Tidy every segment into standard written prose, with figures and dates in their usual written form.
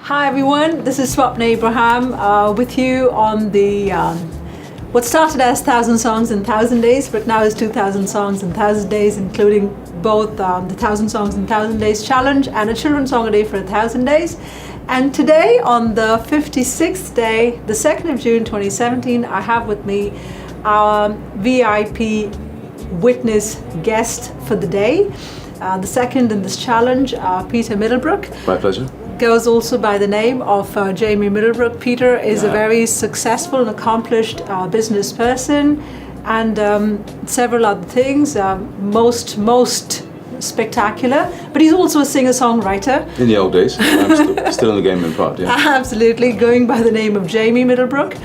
Hi everyone, this is Swapna Abraham with you on the what started as 1,000 Songs in 1,000 Days, but now is 2,000 Songs in 1,000 Days, including both the 1,000 Songs in 1,000 Days challenge and a children's song a day for 1,000 days. And today, on the 56th day, the 2nd of June 2017, I have with me our VIP witness guest for the day. The second in this challenge, Peter Middlebrook. My pleasure. Goes also by the name of Jamie Middlebrook. Peter is a very successful and accomplished business person, and several other things, most spectacular, but he's also a singer-songwriter. In the old days. I'm still in the game in part, yeah. Absolutely, going by the name of Jamie Middlebrook,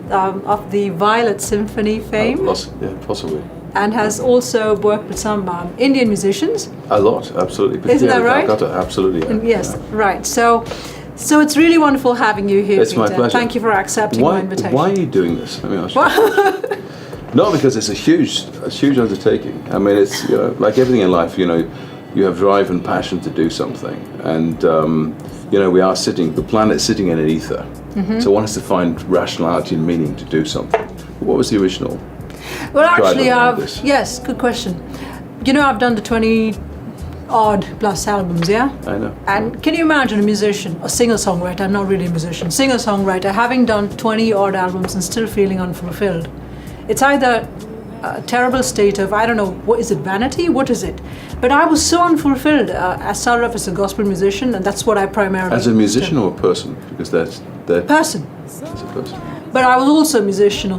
of the Violet Symphony fame. Possibly. And has also worked with some Indian musicians. A lot, absolutely. Isn't that right? Calcutta, absolutely. Yeah. Yes, right. So it's really wonderful having you here, It's Peter. my pleasure. Thank you for accepting my invitation. Why are you doing this? Let me ask you. No, because it's a huge undertaking. I mean, it's like everything in life. You have drive and passion to do something, and we are the planet's sitting in an ether. Mm-hmm. So one has to find rationality and meaning to do something. What was the original? Well, actually, yes, good question. I've done the 20-odd plus albums, yeah? I know. And can you imagine a musician, a singer-songwriter, I'm not really a musician, singer-songwriter, having done 20-odd albums and still feeling unfulfilled? It's either a terrible state of, I don't know, what is it, vanity? What is it? But I was so unfulfilled. I started off as a gospel musician, and that's what I primarily... As a musician or a person? Because they're person. As a person. But I was also a musician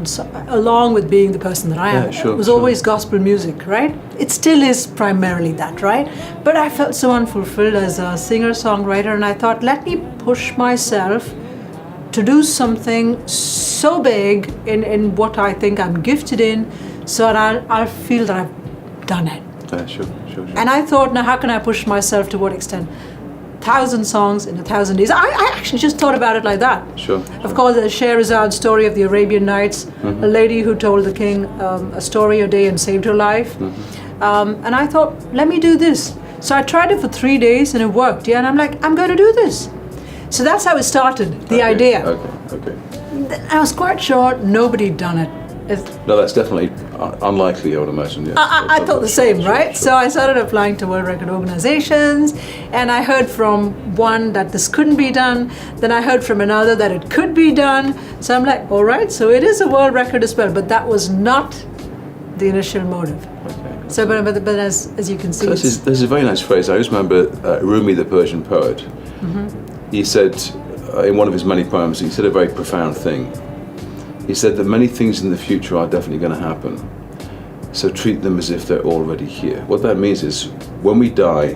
along with being the person that I am. Yeah, sure, it was always gospel music, right? It still is primarily that, right? But I felt so unfulfilled as a singer-songwriter, and I thought, let me push myself to do something so big in what I think I'm gifted in, so that I'll feel that I've done it. Yeah, sure. And I thought, now how can I push myself to what extent? 1,000 songs in 1,000 days. I actually just thought about it like that. Sure. Of course, the Scheherazade story of the Arabian Nights, mm-hmm. a lady who told the king a story a day and saved her life. Mm-hmm. And I thought, let me do this. So I tried it for 3 days and it worked. Yeah, and I'm like, I'm going to do this. So that's how it started, the idea. Okay. I was quite sure nobody had done it. No, that's definitely unlikely, I would imagine. Yes. I thought the same, right? Sure. So I started applying to world record organizations, and I heard from one that this couldn't be done. Then I heard from another that it could be done. So I'm like, all right, so it is a world record as well, but that was not the initial motive. Okay. So, but as you can see, there's a very nice phrase. I always remember Rumi, the Persian poet. Mm-hmm. He said in one of his many poems, he said a very profound thing. He said that many things in the future are definitely going to happen, so treat them as if they're already here. What that means is, when we die,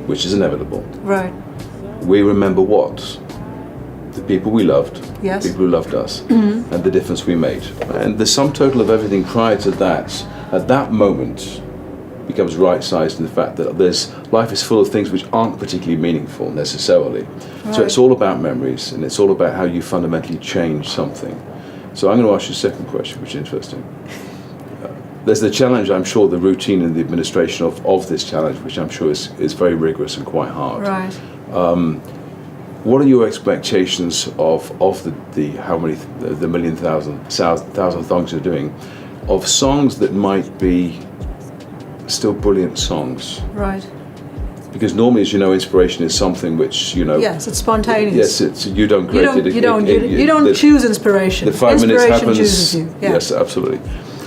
which is inevitable, right? We remember what? The people we loved, yes. the people who loved us, mm-hmm. and the difference we made. And the sum total of everything prior to that, at that moment, becomes right-sized in the fact that life is full of things which aren't particularly meaningful necessarily. Right. So it's all about memories, and it's all about how you fundamentally change something. So I'm going to ask you a second question, which is interesting. There's the challenge, I'm sure, the routine and the administration of this challenge, which I'm sure is very rigorous and quite hard. Right. What are your expectations of the how many the million thousand songs you're doing, of songs that might be still brilliant songs? Right. Because normally, as you know, inspiration is something which, Yes, it's spontaneous. Yes, you don't create it. You don't choose inspiration. The 5 minutes happens. Chooses you. Yeah. Yes, absolutely.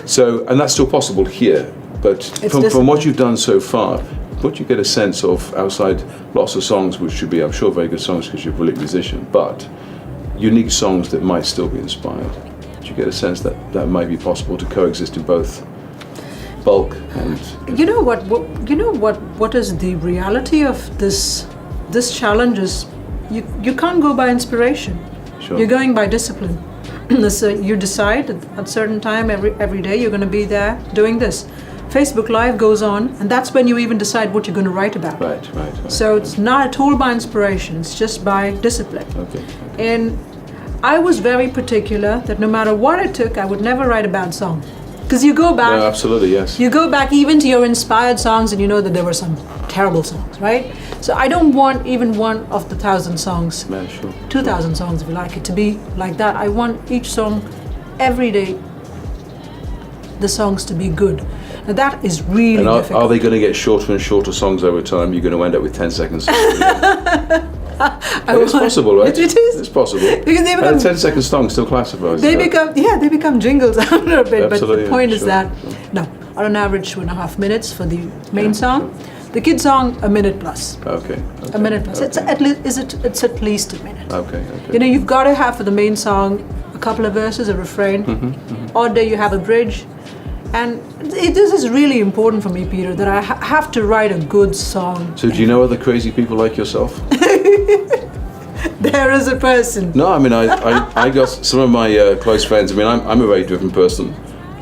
So, and that's still possible here. But from what you've done so far, would you get a sense of, outside lots of songs, which should be, I'm sure, very good songs because you're a brilliant musician, but unique songs that might still be inspired? Do you get a sense that might be possible to coexist in both bulk and... What is the reality of this challenge is you can't go by inspiration. Sure. You're going by discipline. So you decide at a certain time every day you're going to be there doing this. Facebook Live goes on, and that's when you even decide what you're going to write about. Right. So it's not at all by inspiration, it's just by discipline. Okay. And I was very particular that no matter what it took, I would never write a bad song. Because you go back. No, absolutely, yes. You go back even to your inspired songs, and you know that there were some terrible songs, right? So I don't want even one of the 1,000 songs, No, sure. 2,000 songs if you like it, to be like that. I want each song, every day, the songs to be good. Now that is really And difficult. are they going to get shorter and shorter songs over time? You're going to end up with 10 seconds. It's possible, right? It is. It's possible. Because they become, And a 10-second song still classifies. they become jingles after a bit. Absolutely, But the point yeah, is sure, that, sure. no, on an average 2.5 minutes for the main Yeah, song. The kid song, a minute plus. Okay. A minute plus. Okay. It's at least a minute. Okay. You know, you've got to have for the main song a couple of verses, a refrain. Odd day you have a bridge. And this is really important for me, Peter, that I have to write a good song. So do you know other crazy people like yourself? There is a person. No, I mean, I got some of my close friends. I mean, I'm a very driven person.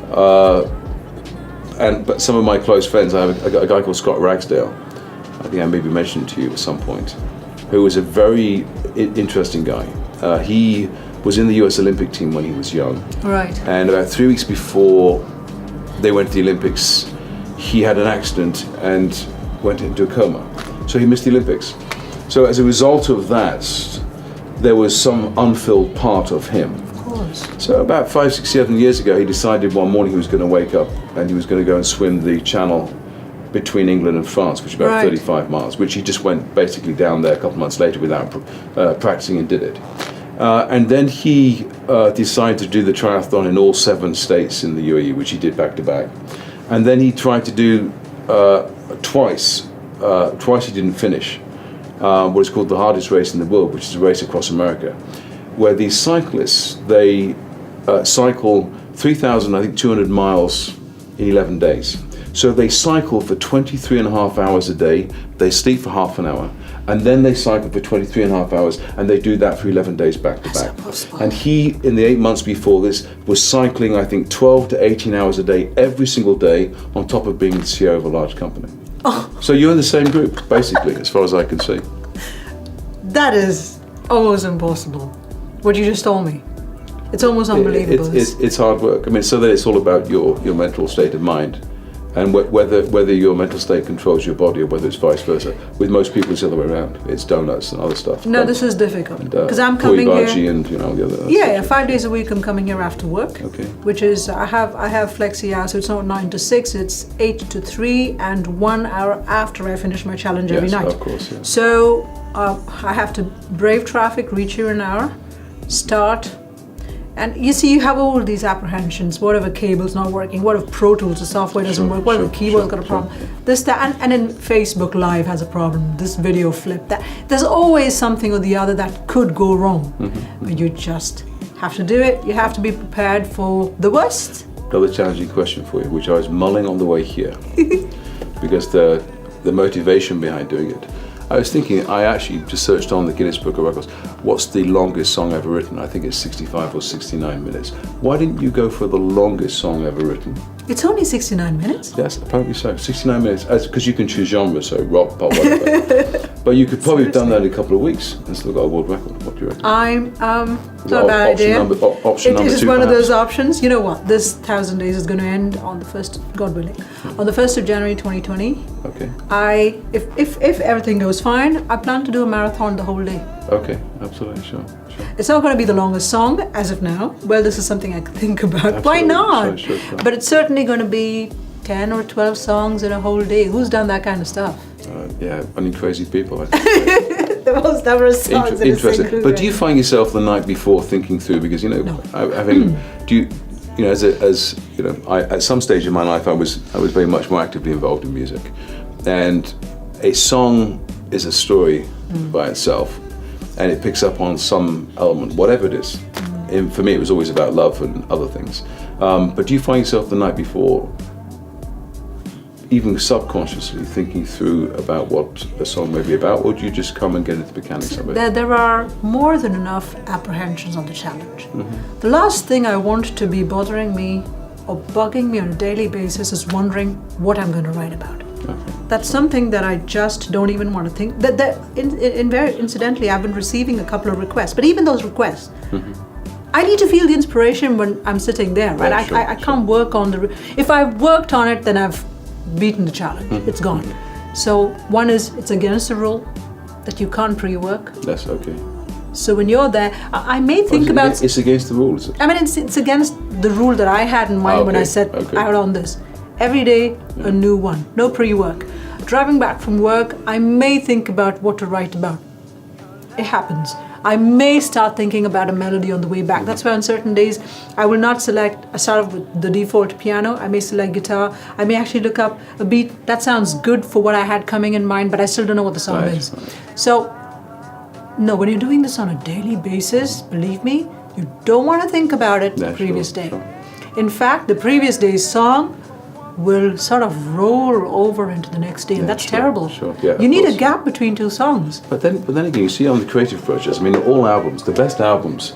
But some of my close friends, I have a guy called Scott Ragsdale. I think I maybe mentioned to you at some point, who was a very interesting guy. He was in the US Olympic team when he was young. Right. And about 3 weeks before they went to the Olympics, he had an accident and went into a coma. So he missed the Olympics. So as a result of that, there was some unfilled part of him. Of course. So about 5, 6, 7 years ago, he decided one morning he was going to wake up and he was going to go and swim the channel between England and France, which is about Right. 35 miles, which he just went basically down there a couple of months later without practicing and did it. And then he decided to do the triathlon in all 7 states in the UAE, which he did back to back. And then he tried to do twice. Twice he didn't finish. What is called the hardest race in the world, which is a race across America, where these cyclists, they cycle 3,200 miles in 11 days. So they cycle for 23 and a half hours a day, they sleep for half an hour, and then they cycle for 23 and a half hours, and they do that for 11 days back to back. And he, in the 8 months before this, was cycling, I think, 12 to 18 hours a day, every single day, on top of being the CEO of a large company. Oh. So you're in the same group, basically, as far as I can see. That is almost impossible. What you just told me. It's almost unbelievable. It's hard work. I mean, so that it's all about your mental state of mind, and whether your mental state controls your body or whether it's vice versa. With most people, it's the other way around. It's donuts and other stuff. No, this is difficult because I'm poi coming bhaji here. and the other. Yeah, 5 days a week I'm coming here after work. Okay. Which is I have flexi hours, so it's not 9 to 6, it's 8 to 3 and 1 hour after I finish my challenge every Yes, night. of course, yeah. So I have to brave traffic, reach here an hour, start. And you see, you have all these apprehensions. What if a cable's not working? What if Pro Tools, the software doesn't work? What if the keyboard's got a problem? This, that, and then Facebook Live has a problem. This video flip, that. There's always something or the other that could go wrong. But you just have to do it. You have to be prepared for the worst. Another challenging question for you, which I was mulling on the way here, because the motivation behind doing it. I was thinking, I actually just searched on the Guinness Book of Records, what's the longest song ever written? I think it's 65 or 69 minutes. Why didn't you go for the longest song ever written? It's only 69 minutes. Yes, apparently so. 69 minutes, because you can choose genre, so rock, pop, whatever. But you could probably have done that in a couple of weeks and still got a world record. What do you reckon? It's not a bad idea. Option number It is 2, one of perhaps? those options. You know what? This 1,000 days is going to end on the 1st, God willing, on the 1st of January 2020. Okay. If everything goes fine, I plan to do a marathon the whole day. Okay, absolutely, sure. It's not going to be the longest song as of now. Well, this is something I could think about. Why Absolutely, not? sure. But it's certainly going to be 10 or 12 songs in a whole day. Who's done that kind of stuff? Yeah, only crazy people. I think. The most numerous songs in a Interesting. single But do day. you find yourself the night before thinking through? Because at some stage in my life, I was very much more actively involved in music, and a song is a story by itself, and it picks up on some element, whatever it is. And for me, it was always about love and other things. But do you find yourself the night before, even subconsciously thinking through about what a song may be about, or do you just come and get into the mechanics of it? There are more than enough apprehensions on the challenge. The last thing I want to be bothering me or bugging me on a daily basis is wondering what I'm going to write about. Okay. That's something that I just don't even want to think. Incidentally, I've been receiving a couple of requests, but even those requests, I need to feel the inspiration when I'm sitting there, right? Yeah, sure, I can't work on the. If I've worked on it, then I've beaten the challenge. It's gone. So one is it's against the rule that you can't pre-work. That's okay. So when you're there, I may think about. It's against the rules. I mean, it's against the rule that I had in mind when I set out on this. Every day, a new one. No pre-work. Driving back from work, I may think about what to write about. It happens. I may start thinking about a melody on the way back. That's why on certain days, I will not select. I start off with the default piano. I may select guitar. I may actually look up a beat that sounds good for what I had coming in mind, but I still don't know what the song is. So, no, when you're doing this on a daily basis, believe me, you don't want to think about it the previous day. Sure. In fact, the previous day's song will sort of roll over into the next day, and that's terrible. Sure. Yeah, you need a gap between two songs. But then again, you see on the creative process, I mean, all albums, the best albums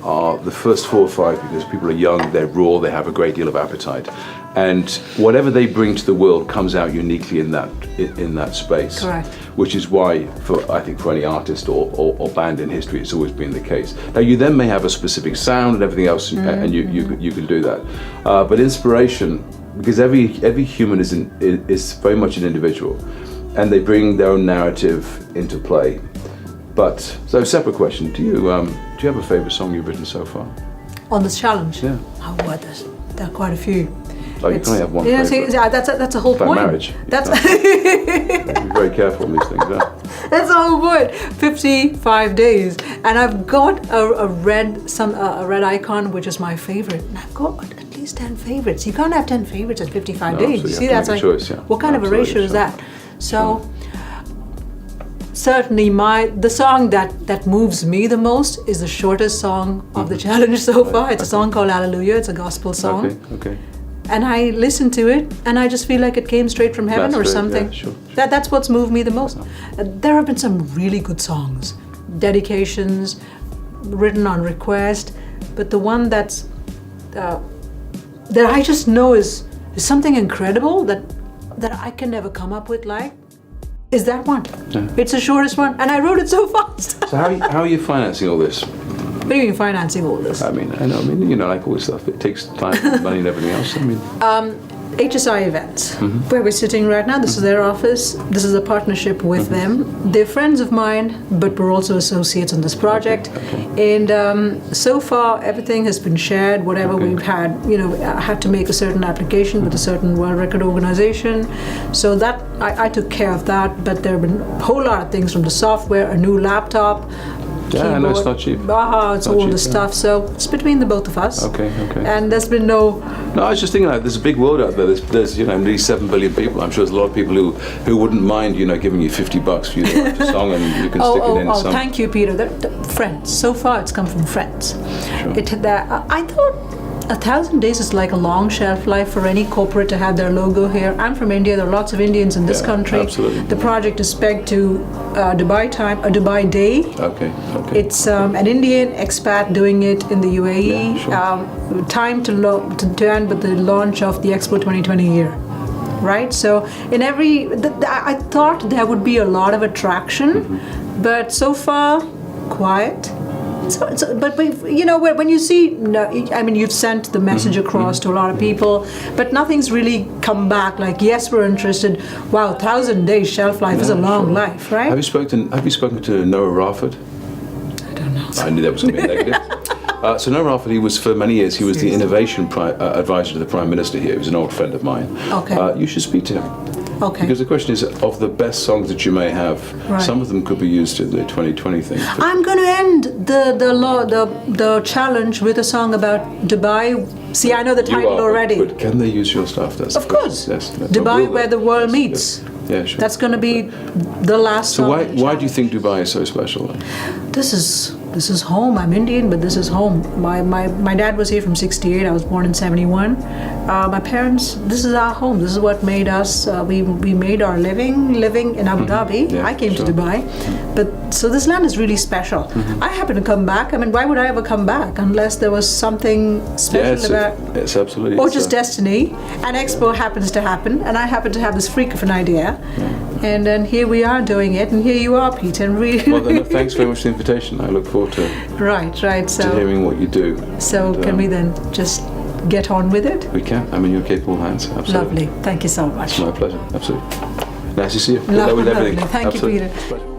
are the first 4 or 5 because people are young, they're raw, they have a great deal of appetite. And whatever they bring to the world comes out uniquely in that space. Correct. Which is why, I think, for any artist or band in history, it's always been the case. Now, you then may have a specific sound and everything else, and you can do that. But inspiration, because every human is very much an individual, and they bring their own narrative into play. But so, separate question: do you have a favorite song you've written so far? On this challenge? Yeah. Oh, what? There are quite a few. Oh, you can only have one favorite. That's a whole By point. marriage. That's Be very careful on these things. Yeah. That's the whole point. 55 days, and I've got a red icon, which is my favorite, and I've got at least 10 favorites. You can't have 10 favorites at 55 days. So You see, that's like choice, yeah. what kind of a ratio is that? So. Certainly, the song that moves me the most is the shortest song of the challenge so far. It's a song called Hallelujah. It's a gospel song. Okay. And I listen to it, and I just feel like it came straight from heaven or something. Yeah, sure. That's what's moved me the most. There have been some really good songs, dedications, written on request, but the one that I just know is something incredible that I can never come up with is that one. Yeah. It's the shortest one, and I wrote it so fast. So how are you financing all this? What do you mean financing all this? I mean, like all this stuff, it takes time, money and everything else. HSI Events, where we're sitting right now, this is their office. This is a partnership with them. They're friends of mine, but we're also associates on this project. Okay. And so far, everything has been shared. Whatever we've had, I had to make a certain application with a certain world record organization. So that I took care of that. But there have been a whole lot of things, from the software, a new laptop. Yeah, keyboard. I know it's not cheap. It's all the stuff. So it's between the both of us. Okay. And there's been no. No, I was just thinking, there's a big world out there. There's nearly 7 billion people. I'm sure there's a lot of people who wouldn't mind, giving you $50 for you to write a song and you can stick it in. Thank you, Peter. The friends. So far, it's come from friends. Sure. I thought 1,000 days is like a long shelf life for any corporate to have their logo here. I'm from India. There are lots of Indians in this country. Absolutely. The project is pegged to Dubai time, a Dubai day. Okay. It's an Indian expat doing it in the UAE. Yeah, sure. Time to end with the launch of the Expo 2020 year. Right? So I thought there would be a lot of attraction, but so far, quiet. But when you see, you've sent the message across to a lot of people, but nothing's really come back. Like, yes, we're interested. Wow, 1,000 days shelf life is a long life, right? Have you spoken to Noah Raford? I don't know. I knew that was going to be negative. So Noah Raford, he was for many years. He was the innovation advisor to the Prime Minister here. He was an old friend of mine. Okay. You should speak to him. Okay. Because the question is, of the best songs that you may have, some of them could be used in the 2020 thing. I'm going to end the challenge with a song about Dubai. See, I know the title already. But can they use your stuff? Of course. Yes. Dubai, where the world meets. Yes. Yeah, sure. That's going to be the last song. So why do you think Dubai is so special then? This is home. I'm Indian, but this is home. My dad was here from 68. I was born in 71. My parents, this is our home. This is what made us. We made our living in Abu Dhabi. Yeah, I came to Dubai, but so this land is really special. I happen to come back. I mean, why would I ever come back unless there was something special about? It's absolutely. Or just destiny. An expo happens to happen, and I happen to have this freak of an idea. And then here we are doing it, and here you are, Peter. And really, Well, then, thanks very much for the invitation. I look forward to right. to So, hearing what you do. can we then just get on with it? We can. I'm in your capable hands. Absolutely. Lovely. Thank you so much. It's my pleasure. Absolutely. Nice to see you. Good luck Lovely. with everything. Thank you, Absolutely. Peter. Pleasure.